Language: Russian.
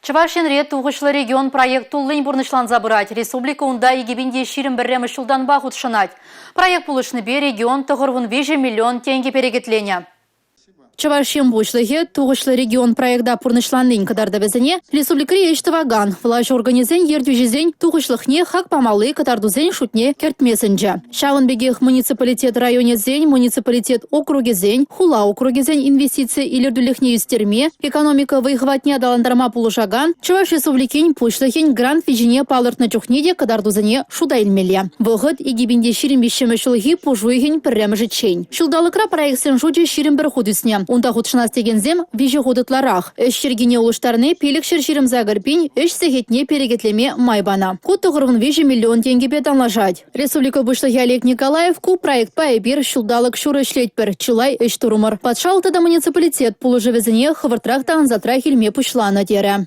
Чувашинре туғышлы регион проект туллын бұрнышлан забырать. Республика унда егебінде ширим бірремі шылдан бағыт шынать. Проект пулышны бе регион тұғырвын 5 миллион тенге перегетлене. Чувашин бушлыхе туғышлы регион проекта пурнышланын кадарда безене республикари эштаваган власть организен ердюжезен туғышлыхне хак памалы катардузен шутне кертмесенже. Шавынбегех муниципалитет районезен, муниципалитет округезен, хула округезен инвестиции илердулихне юстерме, экономика выхватне даландарма пулушаган, Чуваш республикин пушлыхен грант вижене палыртны чухнеде кадардузене шудайлмеле. Вогыт игибинде ширим бишеме шылхи пужуйхен пірремжі чейн. Шылдалыкра проектсен жуде ширим бір худысне. Унта худшына стегензем вижі худытларах. Шергене улыштарны пелік шерширим загырпин, сехетне перегетлеме майбана. Кут тұғырвын 5 миллион тенге бетанлажать. Республика Бушлыхи Олег Николаев ку проект пайбир шылдалык шуры шлетпер, чылай турумар. Патшалтыда муниципалитет пулы живезіне хывыртрах тағын затрах илме пушлана тере.